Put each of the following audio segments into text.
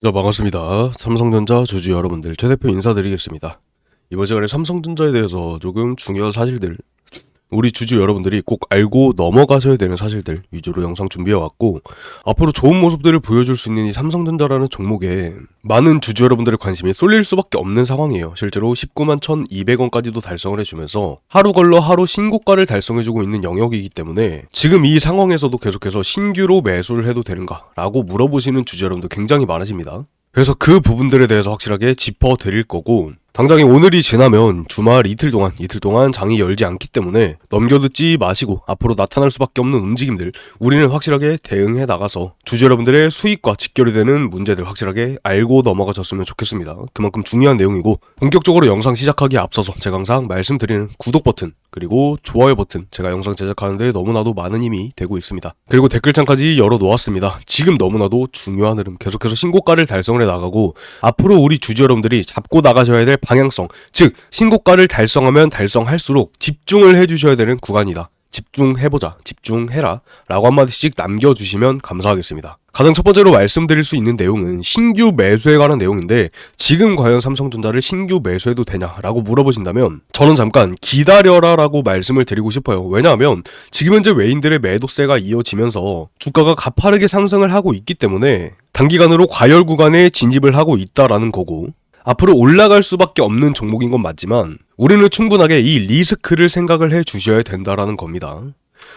자, 반갑습니다. 삼성전자 주주 여러분들, 최 대표 인사드리겠습니다. 이번 시간에 삼성전자에 대해서 조금 중요한 사실들, 우리 주주 여러분들이 꼭 알고 넘어가셔야 되는 사실들 위주로 영상 준비해왔고, 앞으로 좋은 모습들을 보여줄 수 있는 이 삼성전자라는 종목에 많은 주주 여러분들의 관심이 쏠릴 수밖에 없는 상황이에요. 실제로 19만 1,200원까지도 달성을 해주면서 하루 걸러 하루 신고가를 달성해주고 있는 영역이기 때문에 지금 이 상황에서도 계속해서 신규로 매수를 해도 되는가? 라고 물어보시는 주주 여러분들 굉장히 많으십니다. 그래서 그 부분들에 대해서 확실하게 짚어드릴 거고, 당장에 오늘이 지나면 주말 이틀 동안 장이 열지 않기 때문에 넘겨듣지 마시고 앞으로 나타날 수밖에 없는 움직임들 우리는 확실하게 대응해 나가서 주주 여러분들의 수익과 직결이 되는 문제들 확실하게 알고 넘어가셨으면 좋겠습니다. 그만큼 중요한 내용이고, 본격적으로 영상 시작하기에 앞서서 제가 항상 말씀드리는 구독 버튼 그리고 좋아요 버튼, 제가 영상 제작하는데 너무나도 많은 힘이 되고 있습니다. 그리고 댓글창까지 열어놓았습니다. 지금 너무나도 중요한 흐름, 계속해서 신고가를 달성을 해 나가고 앞으로 우리 주주 여러분들이 잡고 나가셔야 될 방향성, 즉 신고가를 달성하면 달성할수록 집중을 해주셔야 되는 구간이다. 집중해보자, 집중해라 라고 한마디씩 남겨주시면 감사하겠습니다. 가장 첫 번째로 말씀드릴 수 있는 내용은 신규 매수에 관한 내용인데, 지금 과연 삼성전자를 신규 매수해도 되냐라고 물어보신다면 저는 잠깐 기다려라 라고 말씀을 드리고 싶어요. 왜냐하면 지금 현재 외인들의 매도세가 이어지면서 주가가 가파르게 상승을 하고 있기 때문에 단기간으로 과열 구간에 진입을 하고 있다라는 거고, 앞으로 올라갈 수밖에 없는 종목인 건 맞지만 우리는 충분하게 이 리스크를 생각을 해 주셔야 된다라는 겁니다.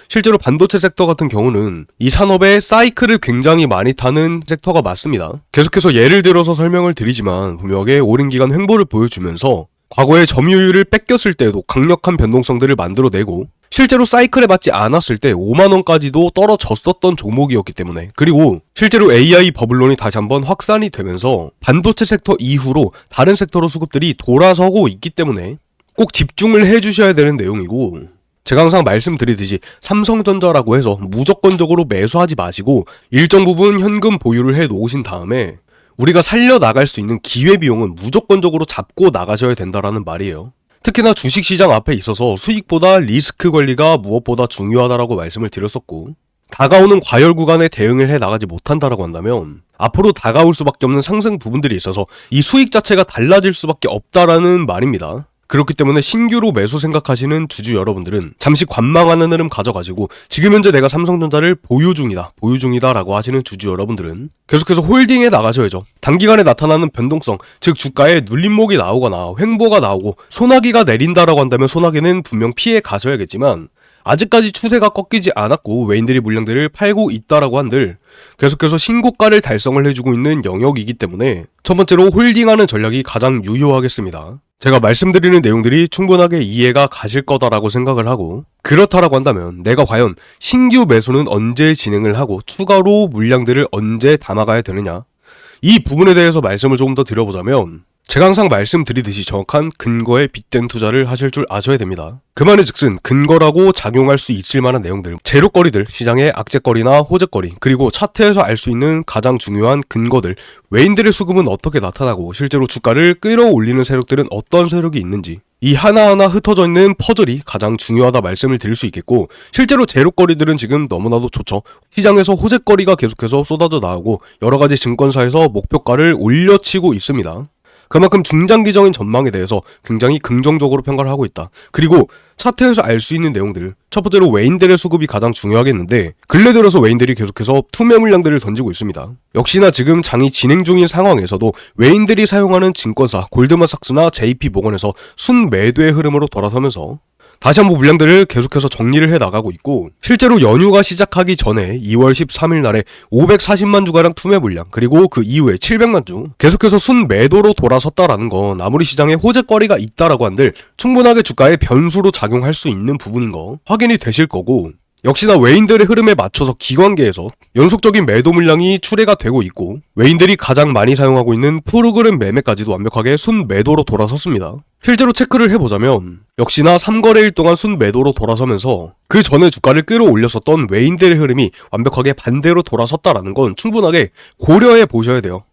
실제로 반도체 섹터 같은 경우는 이 산업의 사이클을 굉장히 많이 타는 섹터가 맞습니다. 계속해서 예를 들어서 설명을 드리지만 분명하게 오랜 기간 횡보를 보여주면서 과거에 점유율을 뺏겼을 때도 강력한 변동성들을 만들어내고, 실제로 사이클에 맞지 않았을 때 5만원까지도 떨어졌었던 종목이었기 때문에, 그리고 실제로 AI 버블론이 다시 한번 확산이 되면서 반도체 섹터 이후로 다른 섹터로 수급들이 돌아서고 있기 때문에 꼭 집중을 해주셔야 되는 내용이고, 제가 항상 말씀드리듯이 삼성전자라고 해서 무조건적으로 매수하지 마시고 일정 부분 현금 보유를 해 놓으신 다음에 우리가 살려나갈 수 있는 기회비용은 무조건적으로 잡고 나가셔야 된다라는 말이에요. 특히나 주식시장 앞에 있어서 수익보다 리스크 관리가 무엇보다 중요하다라고 말씀을 드렸었고, 다가오는 과열 구간에 대응을 해 나가지 못한다라고 한다면 앞으로 다가올 수밖에 없는 상승 부분들이 있어서 이 수익 자체가 달라질 수밖에 없다라는 말입니다. 그렇기 때문에 신규로 매수 생각하시는 주주 여러분들은 잠시 관망하는 흐름 가져가지고, 지금 현재 내가 삼성전자를 보유 중이다 라고 하시는 주주 여러분들은 계속해서 홀딩해 나가셔야죠. 단기간에 나타나는 변동성, 즉 주가에 눌림목이 나오거나 횡보가 나오고 소나기가 내린다라고 한다면 소나기는 분명 피해 가셔야겠지만, 아직까지 추세가 꺾이지 않았고 외인들이 물량들을 팔고 있다라고 한들 계속해서 신고가를 달성을 해주고 있는 영역이기 때문에 첫 번째로 홀딩하는 전략이 가장 유효하겠습니다. 제가 말씀드리는 내용들이 충분하게 이해가 가실 거다라고 생각을 하고, 그렇다라고 한다면 내가 과연 신규 매수는 언제 진행을 하고 추가로 물량들을 언제 담아가야 되느냐, 이 부분에 대해서 말씀을 조금 더 드려보자면, 제가 항상 말씀드리듯이 정확한 근거에 빗댄 투자를 하실 줄 아셔야 됩니다. 그 말의 즉슨 근거라고 작용할 수 있을 만한 내용들, 재료거리들, 시장의 악재거리나 호재거리, 그리고 차트에서 알 수 있는 가장 중요한 근거들, 외인들의 수급은 어떻게 나타나고 실제로 주가를 끌어올리는 세력들은 어떤 세력이 있는지, 이 하나하나 흩어져 있는 퍼즐이 가장 중요하다 말씀을 드릴 수 있겠고, 실제로 재료거리들은 지금 너무나도 좋죠. 시장에서 호재거리가 계속해서 쏟아져 나오고 여러가지 증권사에서 목표가를 올려치고 있습니다. 그만큼 중장기적인 전망에 대해서 굉장히 긍정적으로 평가를 하고 있다. 그리고 차트에서 알 수 있는 내용들, 첫 번째로 외인들의 수급이 가장 중요하겠는데, 근래 들어서 외인들이 계속해서 투매 물량들을 던지고 있습니다. 역시나 지금 장이 진행 중인 상황에서도 외인들이 사용하는 증권사 골드만삭스나 JP모건에서 순매도의 흐름으로 돌아서면서 다시 한번 물량들을 계속해서 정리를 해 나가고 있고, 실제로 연휴가 시작하기 전에 2월 13일 날에 540만 주가량 투매 물량, 그리고 그 이후에 700만 주 계속해서 순매도로 돌아섰다라는 건 아무리 시장에 호재거리가 있다라고 한들 충분하게 주가의 변수로 작용할 수 있는 부분인 거 확인이 되실 거고, 역시나 외인들의 흐름에 맞춰서 기관계에서 연속적인 매도 물량이 출회가 되고 있고, 외인들이 가장 많이 사용하고 있는 프로그램 매매까지도 완벽하게 순매도로 돌아섰습니다. 실제로 체크를 해보자면 역시나 3거래일 동안 순매도로 돌아서면서 그 전에 주가를 끌어올렸었던 외인들의 흐름이 완벽하게 반대로 돌아섰다라는 건 충분하게 고려해 보셔야 돼요.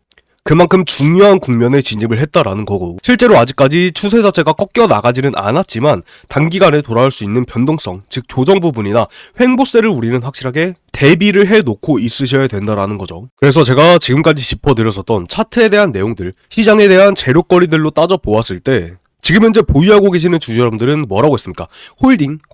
그만큼 중요한 국면에 진입을 했다라는 거고, 실제로 아직까지 추세 자체가 꺾여 나가지는 않았지만 단기간에 돌아올 수 있는 변동성, 즉 조정 부분이나 횡보세를 우리는 확실하게 대비를 해놓고 있으셔야 된다라는 거죠. 그래서 제가 지금까지 짚어드렸었던 차트에 대한 내용들, 시장에 대한 재료거리들로 따져보았을 때 지금 현재 보유하고 계시는 주주 여러분들은 뭐라고 했습니까?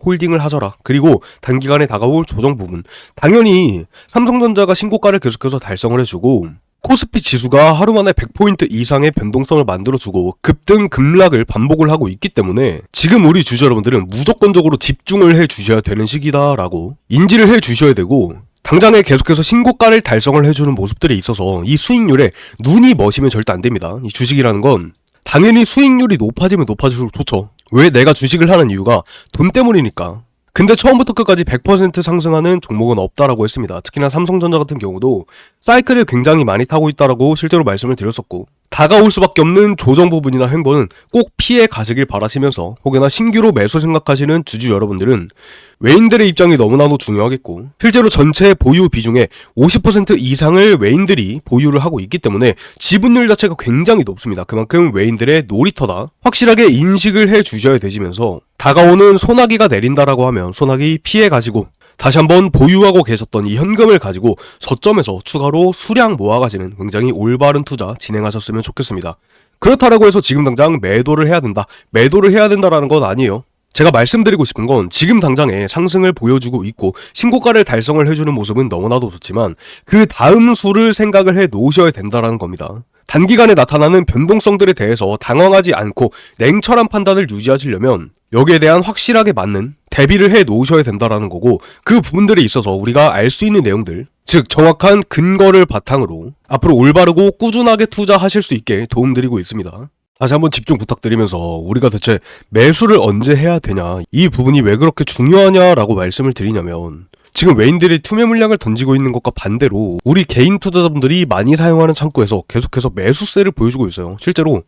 홀딩을 하셔라. 그리고 단기간에 다가올 조정 부분, 당연히 삼성전자가 신고가를 계속해서 달성을 해주고 코스피 지수가 하루 만에 100포인트 이상의 변동성을 만들어주고 급등 급락을 반복을 하고 있기 때문에 지금 우리 주주 여러분들은 무조건적으로 집중을 해주셔야 되는 시기다라고 인지를 해주셔야 되고, 당장에 계속해서 신고가를 달성을 해주는 모습들이 있어서 이 수익률에 눈이 머시면 절대 안 됩니다. 이 주식이라는 건 당연히 수익률이 높아지면 높아질수록 좋죠. 왜? 내가 주식을 하는 이유가 돈 때문이니까. 근데 처음부터 끝까지 100% 상승하는 종목은 없다라고 했습니다. 특히나 삼성전자 같은 경우도 사이클을 굉장히 많이 타고 있다라고 실제로 말씀을 드렸었고, 다가올 수밖에 없는 조정 부분이나 횡보는 꼭 피해 가시길 바라시면서, 혹여나 신규로 매수 생각하시는 주주 여러분들은 외인들의 입장이 너무나도 중요하겠고, 실제로 전체 보유 비중의 50% 이상을 외인들이 보유를 하고 있기 때문에 지분율 자체가 굉장히 높습니다. 그만큼 외인들의 놀이터다, 확실하게 인식을 해 주셔야 되시면서, 다가오는 소나기가 내린다라고 하면 소나기 피해 가지고 다시 한번 보유하고 계셨던 이 현금을 가지고 저점에서 추가로 수량 모아가지는 굉장히 올바른 투자 진행하셨으면 좋겠습니다. 그렇다라고 해서 지금 당장 매도를 해야 된다라는 건 아니에요. 제가 말씀드리고 싶은 건 지금 당장에 상승을 보여주고 있고 신고가를 달성을 해주는 모습은 너무나도 좋지만 그 다음 수를 생각을 해 놓으셔야 된다라는 겁니다. 단기간에 나타나는 변동성들에 대해서 당황하지 않고 냉철한 판단을 유지하시려면 여기에 대한 확실하게 맞는 대비를 해 놓으셔야 된다라는 거고, 그 부분들에 있어서 우리가 알 수 있는 내용들, 즉 정확한 근거를 바탕으로 앞으로 올바르고 꾸준하게 투자하실 수 있게 도움드리고 있습니다. 다시 한번 집중 부탁드리면서, 우리가 대체 매수를 언제 해야 되냐, 이 부분이 왜 그렇게 중요하냐라고 말씀을 드리냐면, 지금 외인들이 투매 물량을 던지고 있는 것과 반대로 우리 개인 투자자분들이 많이 사용하는 창구에서 계속해서 매수세를 보여주고 있어요. 실제로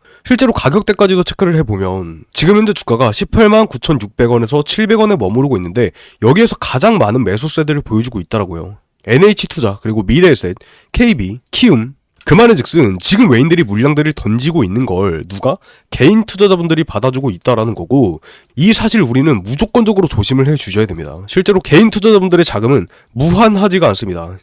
가격대까지도 체크를 해보면 지금 현재 주가가 18만 9,600원에서 700원에 머무르고 있는데 여기에서 가장 많은 매수세들을 보여주고 있더라고요. NH투자, 그리고 미래에셋, KB, 키움, 그 말은즉슨 지금 외인들이 물량들을 던지고 있는 걸 누가? 개인 투자자분들이 받아주고 있다라는 거고, 이 사실 우리는 무조건적으로 조심을 해주셔야 됩니다. 실제로 개인 투자자분들의 자금은 무한하지가 않습니다.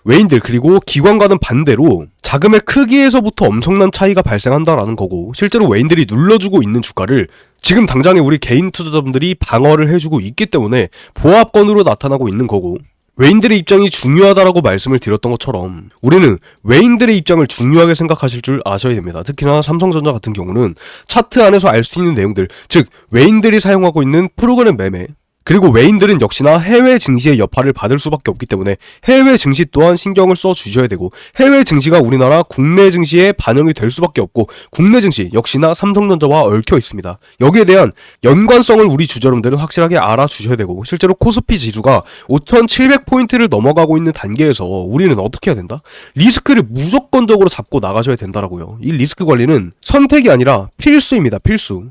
외인들 그리고 기관과는 반대로 자금의 크기에서부터 엄청난 차이가 발생한다라는 거고, 실제로 외인들이 눌러주고 있는 주가를 지금 당장에 우리 개인 투자자분들이 방어를 해주고 있기 때문에 보합권으로 나타나고 있는 거고, 외인들의 입장이 중요하다라고 말씀을 드렸던 것처럼 우리는 외인들의 입장을 중요하게 생각하실 줄 아셔야 됩니다. 특히나 삼성전자 같은 경우는 차트 안에서 알 수 있는 내용들, 즉 외인들이 사용하고 있는 프로그램 매매, 그리고 외인들은 역시나 해외 증시의 여파를 받을 수밖에 없기 때문에 해외 증시 또한 신경을 써 주셔야 되고, 해외 증시가 우리나라 국내 증시에 반영이 될 수밖에 없고, 국내 증시 역시나 삼성전자와 얽혀 있습니다. 여기에 대한 연관성을 우리 주주 여러분들은 확실하게 알아주셔야 되고, 실제로 코스피 지수가 5,700포인트를 넘어가고 있는 단계에서 우리는 어떻게 해야 된다? 리스크를 무조건적으로 잡고 나가셔야 된다라고요. 이 리스크 관리는 선택이 아니라 필수입니다. 필수.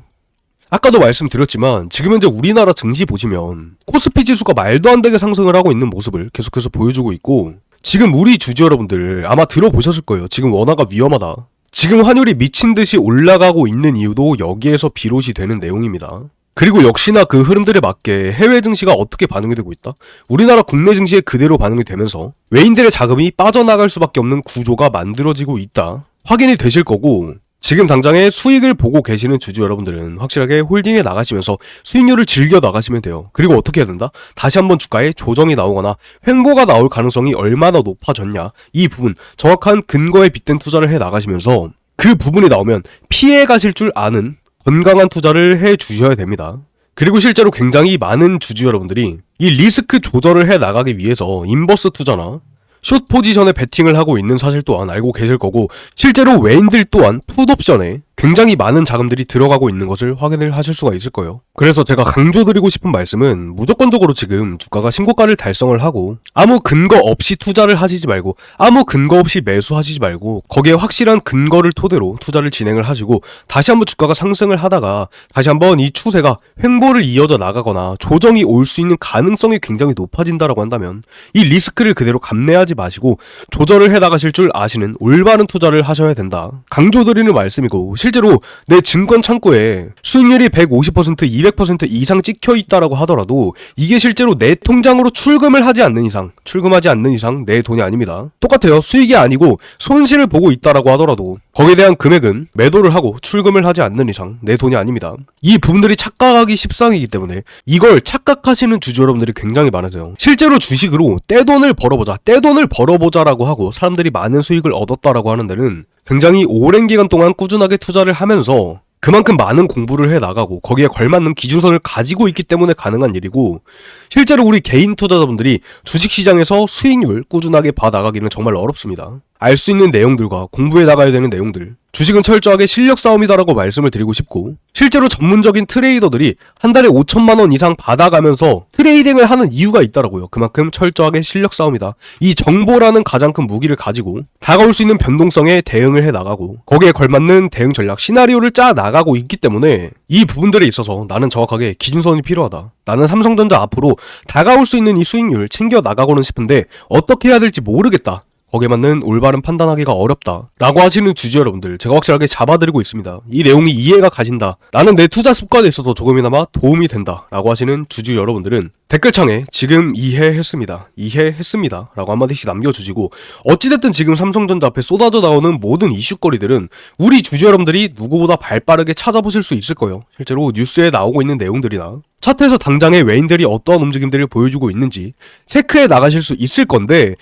아까도 말씀드렸지만 지금 현재 우리나라 증시 보시면 코스피 지수가 말도 안 되게 상승을 하고 있는 모습을 계속해서 보여주고 있고, 지금 우리 주주 여러분들 아마 들어보셨을 거예요. 지금 원화가 위험하다. 지금 환율이 미친 듯이 올라가고 있는 이유도 여기에서 비롯이 되는 내용입니다. 그리고 역시나 그 흐름들에 맞게 해외 증시가 어떻게 반응이 되고 있다? 우리나라 국내 증시에 그대로 반응이 되면서 외인들의 자금이 빠져나갈 수밖에 없는 구조가 만들어지고 있다. 확인이 되실 거고, 지금 당장에 수익을 보고 계시는 주주 여러분들은 확실하게 홀딩에 나가시면서 수익률을 즐겨 나가시면 돼요. 그리고 어떻게 해야 된다? 다시 한번 주가에 조정이 나오거나 횡보가 나올 가능성이 얼마나 높아졌냐, 이 부분 정확한 근거에 빗댄 투자를 해 나가시면서 그 부분이 나오면 피해 가실 줄 아는 건강한 투자를 해 주셔야 됩니다. 그리고 실제로 굉장히 많은 주주 여러분들이 이 리스크 조절을 해 나가기 위해서 인버스 투자나 숏 포지션에 베팅을 하고 있는 사실 또한 알고 계실 거고, 실제로 외인들 또한 풋옵션에 굉장히 많은 자금들이 들어가고 있는 것을 확인을 하실 수가 있을 거예요. 그래서 제가 강조드리고 싶은 말씀은 무조건적으로 지금 주가가 신고가를 달성을 하고 아무 근거 없이 투자를 하시지 말고 아무 근거 없이 매수하시지 말고 거기에 확실한 근거를 토대로 투자를 진행을 하시고 다시 한번 주가가 상승을 하다가 다시 한번 이 추세가 횡보를 이어져 나가거나 조정이 올 수 있는 가능성이 굉장히 높아진다라고 한다면 이 리스크를 그대로 감내하지 마시고 조절을 해 나가실 줄 아시는 올바른 투자를 하셔야 된다. 강조드리는 말씀이고 실제로 내 증권 창구에 수익률이 150%, 200% 이상 찍혀 있다라고 하더라도 이게 실제로 내 통장으로 출금을 하지 않는 이상, 출금하지 않는 이상 내 돈이 아닙니다. 똑같아요. 수익이 아니고 손실을 보고 있다라고 하더라도 거기에 대한 금액은 매도를 하고 출금을 하지 않는 이상 내 돈이 아닙니다. 이 부분들이 착각하기 십상이기 때문에 이걸 착각하시는 주주 여러분들이 굉장히 많으세요. 실제로 주식으로 떼돈을 벌어보자라고 하고 사람들이 많은 수익을 얻었다라고 하는 데는 굉장히 오랜 기간 동안 꾸준하게 투자를 하면서 그만큼 많은 공부를 해 나가고 거기에 걸맞는 기준선을 가지고 있기 때문에 가능한 일이고 실제로 우리 개인 투자자분들이 주식시장에서 수익률 꾸준하게 봐 나가기는 정말 어렵습니다. 알 수 있는 내용들과 공부해 나가야 되는 내용들 주식은 철저하게 실력 싸움이다라고 말씀을 드리고 싶고 실제로 전문적인 트레이더들이 한 달에 5천만 원 이상 받아가면서 트레이딩을 하는 이유가 있더라고요. 그만큼 철저하게 실력 싸움이다. 이 정보라는 가장 큰 무기를 가지고 다가올 수 있는 변동성에 대응을 해 나가고 거기에 걸맞는 대응 전략 시나리오를 짜 나가고 있기 때문에 이 부분들에 있어서 나는 정확하게 기준선이 필요하다. 나는 삼성전자 앞으로 다가올 수 있는 이 수익률 챙겨 나가고는 싶은데 어떻게 해야 될지 모르겠다. 거기에 맞는 올바른 판단하기가 어렵다 라고 하시는 주주 여러분들 제가 확실하게 잡아드리고 있습니다. 이 내용이 이해가 가신다. 나는 내 투자 습관에 있어서 조금이나마 도움이 된다 라고 하시는 주주 여러분들은 댓글창에 지금 이해했습니다 라고 한마디씩 남겨주시고 어찌됐든 지금 삼성전자 앞에 쏟아져 나오는 모든 이슈거리들은 우리 주주 여러분들이 누구보다 발빠르게 찾아보실 수 있을 거예요. 실제로 뉴스에 나오고 있는 내용들이나 차트에서 당장의 외인들이 어떠한 움직임들을 보여주고 있는지 체크해 나가실 수 있을 건데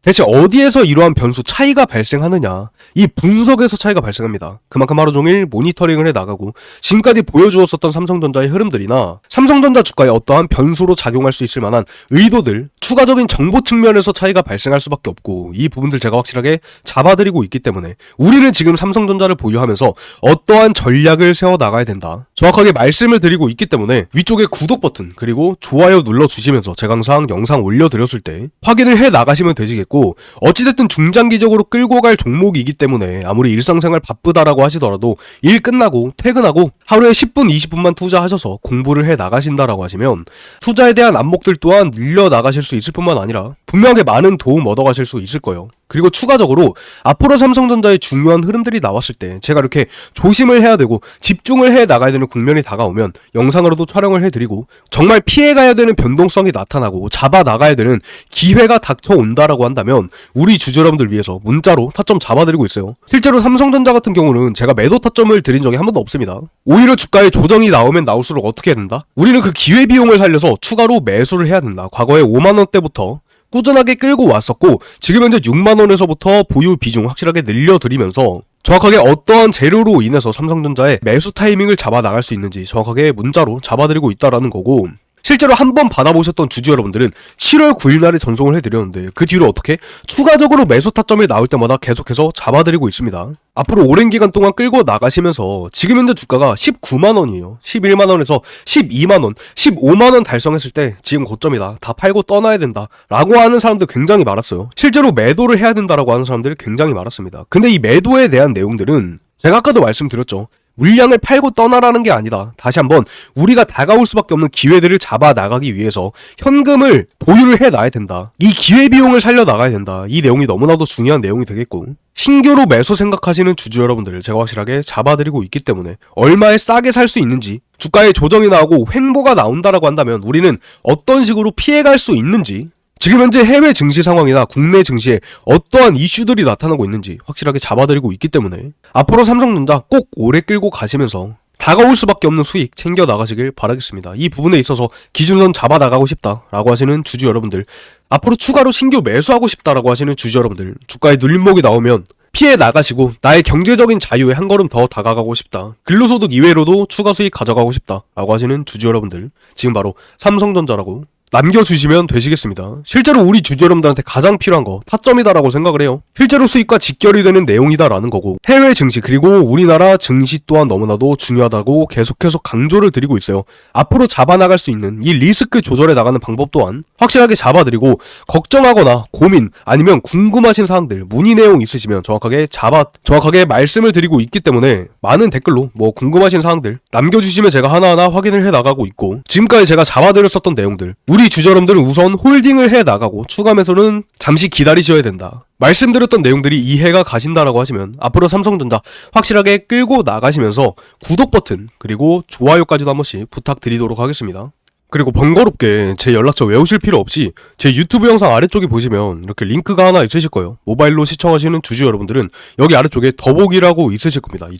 대체 어디에서 이러한 변수 차이가 발생하느냐 이 분석에서 차이가 발생합니다. 그만큼 하루 종일 모니터링을 해 나가고 지금까지 보여주었었던 삼성전자의 흐름들이나 삼성전자 주가에 어떠한 변수로 작용할 수 있을 만한 의도들 추가적인 정보 측면에서 차이가 발생할 수밖에 없고 이 부분들 제가 확실하게 잡아드리고 있기 때문에 우리는 지금 삼성전자를 보유하면서 어떠한 전략을 세워 나가야 된다 정확하게 말씀을 드리고 있기 때문에 위쪽에 구독 버튼 그리고 좋아요 눌러주시면서 제가 항상 영상 올려드렸을 때 확인을 해 나가시면 되시겠고 어찌됐든 중장기적으로 끌고 갈 종목이기 때문에 아무리 일상생활 바쁘다라고 하시더라도 일 끝나고 퇴근하고 하루에 10분 20분만 투자하셔서 공부를 해 나가신다라고 하시면 투자에 대한 안목들 또한 늘려 나가실 수 있을 뿐만 아니라 분명하게 많은 도움 얻어가실 수 있을 거예요. 그리고 추가적으로 앞으로 삼성전자의 중요한 흐름들이 나왔을 때 제가 이렇게 조심을 해야 되고 집중을 해 나가야 되는 국면이 다가오면 영상으로도 촬영을 해드리고 정말 피해가야 되는 변동성이 나타나고 잡아 나가야 되는 기회가 닥쳐온다라고 한다면 우리 주주 여러분들 위해서 문자로 타점 잡아드리고 있어요. 실제로 삼성전자 같은 경우는 제가 매도 타점을 드린 적이 한 번도 없습니다. 오히려 주가에 조정이 나오면 나올수록 어떻게 해야 된다? 우리는 그 기회비용을 살려서 추가로 매수를 해야 된다. 과거에 5만원대부터 꾸준하게 끌고 왔었고 지금 현재 6만원에서부터 보유 비중 확실하게 늘려드리면서 정확하게 어떠한 재료로 인해서 삼성전자의 매수 타이밍을 잡아 나갈 수 있는지 정확하게 문자로 잡아드리고 있다라는 거고 실제로 한번 받아보셨던 주주 여러분들은 7월 9일 날에 전송을 해드렸는데 그 뒤로 어떻게 추가적으로 매수 타점이 나올 때마다 계속해서 잡아드리고 있습니다. 앞으로 오랜 기간 동안 끌고 나가시면서 지금 현재 주가가 19만원이에요. 11만원에서 12만원, 15만원 달성했을 때 지금 고점이다. 다 팔고 떠나야 된다. 라고 하는 사람들 굉장히 많았어요. 실제로 매도를 해야 된다라고 하는 사람들이 굉장히 많았습니다. 근데 이 매도에 대한 내용들은 제가 아까도 말씀드렸죠. 물량을 팔고 떠나라는 게 아니다. 다시 한번 우리가 다가올 수밖에 없는 기회들을 잡아 나가기 위해서 현금을 보유를 해놔야 된다. 이 기회비용을 살려 나가야 된다. 이 내용이 너무나도 중요한 내용이 되겠고 신규로 매수 생각하시는 주주 여러분들을 제가 확실하게 잡아드리고 있기 때문에 얼마에 싸게 살 수 있는지 주가에 조정이 나오고 횡보가 나온다라고 한다면 우리는 어떤 식으로 피해갈 수 있는지 지금 현재 해외 증시 상황이나 국내 증시에 어떠한 이슈들이 나타나고 있는지 확실하게 잡아드리고 있기 때문에 앞으로 삼성전자 꼭 오래 끌고 가시면서 다가올 수밖에 없는 수익 챙겨 나가시길 바라겠습니다. 이 부분에 있어서 기준선 잡아 나가고 싶다라고 하시는 주주 여러분들 앞으로 추가로 신규 매수하고 싶다라고 하시는 주주 여러분들 주가에 눌림목이 나오면 피해 나가시고 나의 경제적인 자유에 한 걸음 더 다가가고 싶다. 근로소득 이외로도 추가 수익 가져가고 싶다 라고 하시는 주주 여러분들 지금 바로 삼성전자라고 남겨주시면 되시겠습니다. 실제로 우리 주주 여러분들한테 가장 필요한 거 타점이다라고 생각을 해요. 실제로 수익과 직결이 되는 내용이다라는 거고, 해외 증시 그리고 우리나라 증시 또한 너무나도 중요하다고 계속해서 강조를 드리고 있어요. 앞으로 잡아나갈 수 있는 이 리스크 조절해 나가는 방법 또한 확실하게 잡아드리고, 걱정하거나 고민 아니면 궁금하신 사항들 문의 내용 있으시면 정확하게 말씀을 드리고 있기 때문에 많은 댓글로 궁금하신 사항들 남겨주시면 제가 하나하나 확인을 해 나가고 있고, 지금까지 제가 잡아드렸었던 내용들 우리 주주 여러분들은 우선 홀딩을 해 나가고 추가 매수는 잠시 기다리셔야 된다. 말씀드렸던 내용들이 이해가 가신다라고 하시면 앞으로 삼성전자 확실하게 끌고 나가시면서 구독 버튼 그리고 좋아요까지도 한 번씩 부탁드리도록 하겠습니다. 그리고 번거롭게 제 연락처 외우실 필요 없이 제 유튜브 영상 아래쪽에 보시면 이렇게 링크가 하나 있으실 거예요. 모바일로 시청하시는 주주 여러분들은 여기 아래쪽에 더보기라고 있으실 겁니다. 이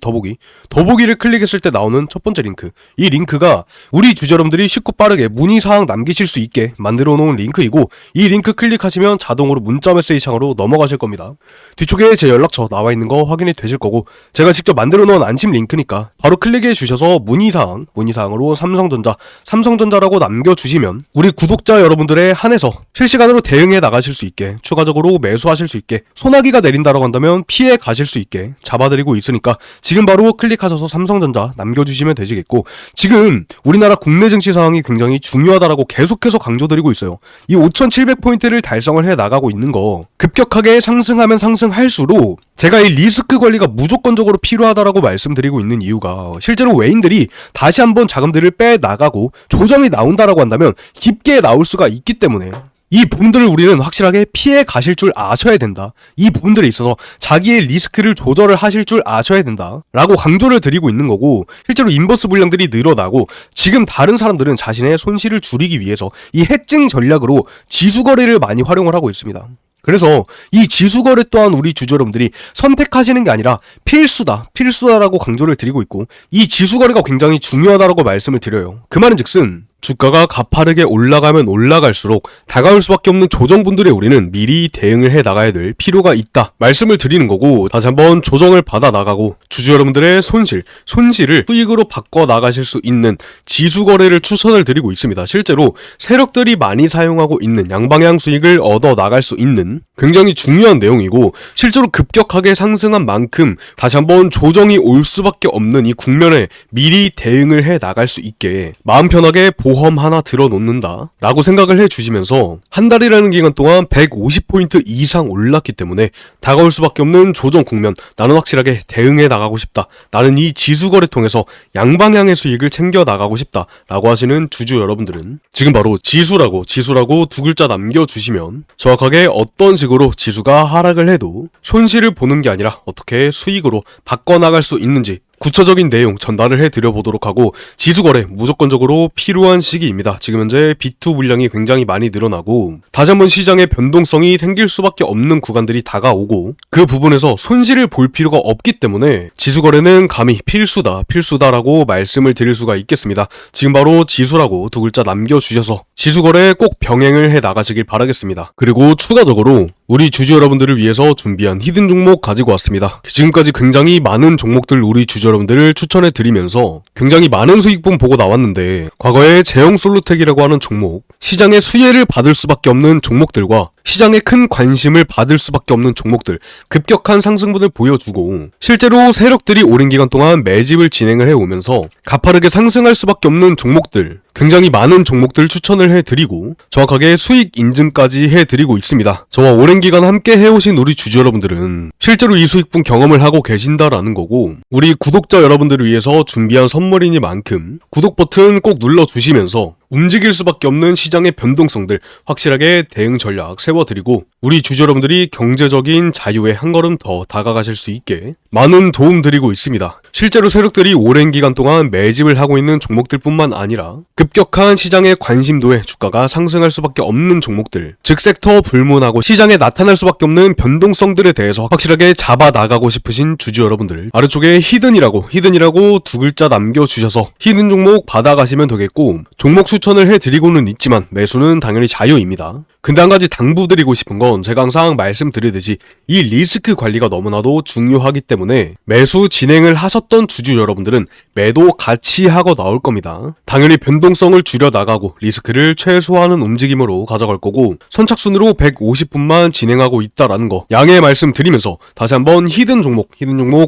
더보기를 클릭했을 때 나오는 첫 번째 링크, 이 링크가 우리 주주 여러분들이 쉽고 빠르게 문의사항 남기실 수 있게 만들어 놓은 링크이고, 이 링크 클릭하시면 자동으로 문자 메시지 창으로 넘어가실 겁니다. 뒤쪽에 제 연락처 나와 있는 거 확인이 되실 거고, 제가 직접 만들어 놓은 안심 링크니까 바로 클릭해 주셔서 문의사항으로 삼성전자라고 남겨주시면 우리 구독자 여러분들에 한해서 실시간으로 대응해 나가실 수 있게, 추가적으로 매수하실 수 있게, 소나기가 내린다고 한다면 피해 가실 수 있게 잡아드리고 있으니까 지금 바로 클릭하셔서 삼성전자 남겨주시면 되시겠고, 지금 우리나라 국내 증시 상황이 굉장히 중요하다라고 계속해서 강조드리고 있어요. 이 5700포인트를 달성을 해 나가고 있는 거 급격하게 상승하면 상승할수록 제가 이 리스크 관리가 무조건적으로 필요하다라고 말씀드리고 있는 이유가, 실제로 외인들이 다시 한번 자금들을 빼 나가고 조정이 나온다라고 한다면 깊게 나올 수가 있기 때문에 이 부분들을 우리는 확실하게 피해 가실 줄 아셔야 된다. 이 부분들에 있어서 자기의 리스크를 조절을 하실 줄 아셔야 된다 라고 강조를 드리고 있는 거고, 실제로 인버스 물량들이 늘어나고 지금 다른 사람들은 자신의 손실을 줄이기 위해서 이 해증 전략으로 지수거래를 많이 활용을 하고 있습니다. 그래서 이 지수거래 또한 우리 주주 여러분들이 선택하시는 게 아니라 필수다라고 강조를 드리고 있고, 이 지수거래가 굉장히 중요하다라고 말씀을 드려요. 그 말은즉슨 주가가 가파르게 올라가면 올라갈수록 다가올 수밖에 없는 조정분들에 우리는 미리 대응을 해 나가야 될 필요가 있다 말씀을 드리는 거고, 다시 한번 조정을 받아 나가고 주주 여러분들의 손실을 수익으로 바꿔 나가실 수 있는 지수거래를 추천을 드리고 있습니다. 실제로 세력들이 많이 사용하고 있는 양방향 수익을 얻어 나갈 수 있는 굉장히 중요한 내용이고, 실제로 급격하게 상승한 만큼 다시 한번 조정이 올 수밖에 없는 이 국면에 미리 대응을 해 나갈 수 있게 마음 편하게 보험 하나 들어놓는다 라고 생각을 해주시면서, 한 달이라는 기간 동안 150포인트 이상 올랐기 때문에 다가올 수밖에 없는 조정 국면, 나는 확실하게 대응해 나가고 싶다, 나는 이 지수거래 통해서 양방향의 수익을 챙겨 나가고 싶다 라고 하시는 주주 여러분들은 지금 바로 지수라고 두 글자 남겨주시면 정확하게 어떤 식으로 지수가 하락을 해도 손실을 보는 게 아니라 어떻게 수익으로 바꿔나갈 수 있는지 구체적인 내용 전달을 해드려 보도록 하고, 지수거래 무조건적으로 필요한 시기입니다. 지금 현재 B2 물량이 굉장히 많이 늘어나고 다시 한번 시장에 변동성이 생길 수밖에 없는 구간들이 다가오고, 그 부분에서 손실을 볼 필요가 없기 때문에 지수거래는 감히 필수다라고 말씀을 드릴 수가 있겠습니다. 지금 바로 지수라고 두 글자 남겨주셔서 지수거래 꼭 병행을 해 나가시길 바라겠습니다. 그리고 추가적으로 우리 주주 여러분들을 위해서 준비한 히든 종목 가지고 왔습니다. 지금까지 굉장히 많은 종목들 우리 주주 여러분들을 추천해 드리면서 굉장히 많은 수익분 보고 나왔는데, 과거에 제형솔루텍이라고 하는 종목, 시장의 수혜를 받을 수밖에 없는 종목들과 시장에 큰 관심을 받을 수밖에 없는 종목들, 급격한 상승분을 보여주고 실제로 세력들이 오랜 기간 동안 매집을 진행을 해오면서 가파르게 상승할 수밖에 없는 종목들, 굉장히 많은 종목들 추천을 해드리고 정확하게 수익 인증까지 해드리고 있습니다. 저와 오랜 기간 함께 해오신 우리 주주 여러분들은 실제로 이 수익분 경험을 하고 계신다라는 거고, 우리 구독자 여러분들을 위해서 준비한 선물이니만큼 구독 버튼 꼭 눌러주시면서 움직일 수밖에 없는 시장의 변동성들 확실하게 대응 전략 세워드리고, 우리 주주 여러분들이 경제적인 자유에 한 걸음 더 다가가실 수 있게 많은 도움 드리고 있습니다. 실제로 세력들이 오랜 기간 동안 매집을 하고 있는 종목들 뿐만 아니라 급격한 시장의 관심도에 주가가 상승할 수밖에 없는 종목들, 즉 섹터 불문하고 시장에 나타날 수밖에 없는 변동성들에 대해서 확실하게 잡아 나가고 싶으신 주주 여러분들, 아래쪽에 히든이라고 두 글자 남겨주셔서 히든 종목 받아가시면 되겠고, 종목 추천을 해드리고는 있지만 매수는 당연히 자유입니다. 근데 한 가지 당부드리고 싶은 건 제가 항상 말씀드리듯이 이 리스크 관리가 너무나도 중요하기 때문에 매수 진행을 하셨던 주주 여러분들은 매도 같이 하고 나올 겁니다. 당연히 변동성을 줄여 나가고 리스크를 최소화하는 움직임으로 가져갈 거고 선착순으로 150분만 진행하고 있다라는 거 양해 말씀드리면서 다시 한번 히든 종목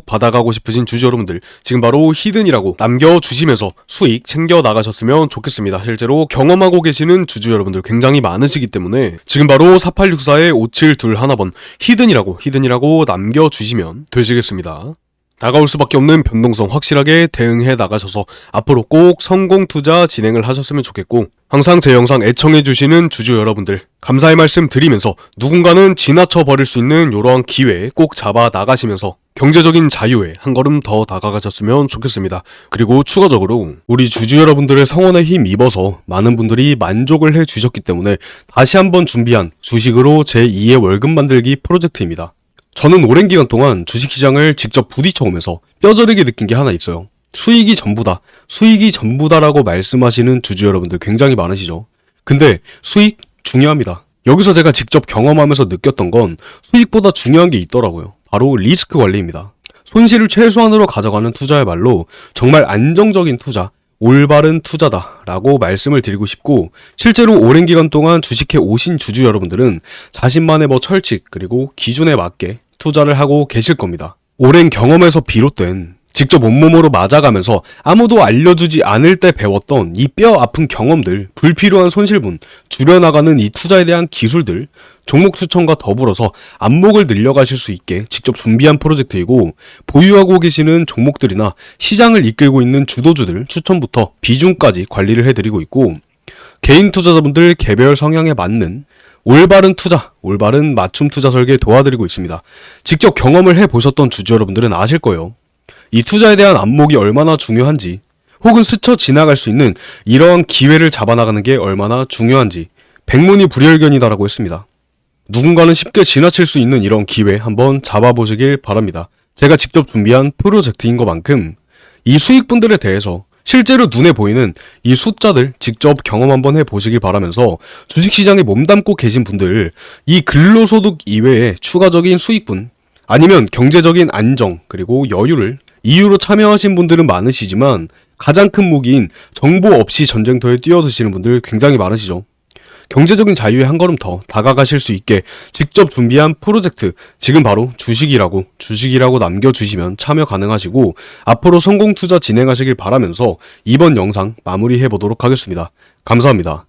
받아가고 싶으신 주주 여러분들 지금 바로 히든이라고 남겨주시면서 수익 챙겨 나가셨으면 좋겠습니다. 실제로 경험하고 계시는 주주 여러분들 굉장히 많으시기 때문에 지금 바로 4864에 5721번 히든이라고 남겨주시면 되시겠습니다. 다가올 수밖에 없는 변동성 확실하게 대응해 나가셔서 앞으로 꼭 성공 투자 진행을 하셨으면 좋겠고 항상 제 영상 애청해주시는 주주 여러분들 감사의 말씀 드리면서 누군가는 지나쳐 버릴 수 있는 이러한 기회 꼭 잡아 나가시면서 경제적인 자유에 한 걸음 더 다가가셨으면 좋겠습니다. 그리고 추가적으로 우리 주주 여러분들의 성원에 힘입어서 많은 분들이 만족을 해주셨기 때문에 다시 한번 준비한 주식으로 제2의 월급 만들기 프로젝트입니다. 저는 오랜 기간 동안 주식시장을 직접 부딪혀오면서 뼈저리게 느낀 게 하나 있어요. 수익이 전부다라고 말씀하시는 주주 여러분들 굉장히 많으시죠. 근데 수익 중요합니다. 여기서 제가 직접 경험하면서 느꼈던 건 수익보다 중요한 게 있더라고요. 바로 리스크 관리입니다. 손실을 최소한으로 가져가는 투자야말로 정말 안정적인 투자, 올바른 투자다라고 말씀을 드리고 싶고 실제로 오랜 기간 동안 주식해 오신 주주 여러분들은 자신만의 철칙 그리고 기준에 맞게 투자를 하고 계실 겁니다. 오랜 경험에서 비롯된 직접 온몸으로 맞아가면서 아무도 알려주지 않을 때 배웠던 이 뼈 아픈 경험들, 불필요한 손실분, 줄여나가는 이 투자에 대한 기술들, 종목 추천과 더불어서 안목을 늘려가실 수 있게 직접 준비한 프로젝트이고 보유하고 계시는 종목들이나 시장을 이끌고 있는 주도주들 추천부터 비중까지 관리를 해드리고 있고 개인 투자자분들 개별 성향에 맞는 올바른 투자, 올바른 맞춤 투자 설계 도와드리고 있습니다. 직접 경험을 해보셨던 주주 여러분들은 아실 거예요. 이 투자에 대한 안목이 얼마나 중요한지 혹은 스쳐 지나갈 수 있는 이러한 기회를 잡아나가는 게 얼마나 중요한지 백문이 불여일견이다라고 했습니다. 누군가는 쉽게 지나칠 수 있는 이런 기회 한번 잡아보시길 바랍니다. 제가 직접 준비한 프로젝트인 것만큼 이 수익분들에 대해서 실제로 눈에 보이는 이 숫자들 직접 경험 한번 해보시길 바라면서 주식시장에 몸담고 계신 분들 이 근로소득 이외에 추가적인 수익분 아니면 경제적인 안정 그리고 여유를 이유로 참여하신 분들은 많으시지만 가장 큰 무기인 정보 없이 전쟁터에 뛰어드시는 분들 굉장히 많으시죠. 경제적인 자유에 한 걸음 더 다가가실 수 있게 직접 준비한 프로젝트 지금 바로 주식이라고 남겨주시면 참여 가능하시고 앞으로 성공 투자 진행하시길 바라면서 이번 영상 마무리해 보도록 하겠습니다. 감사합니다.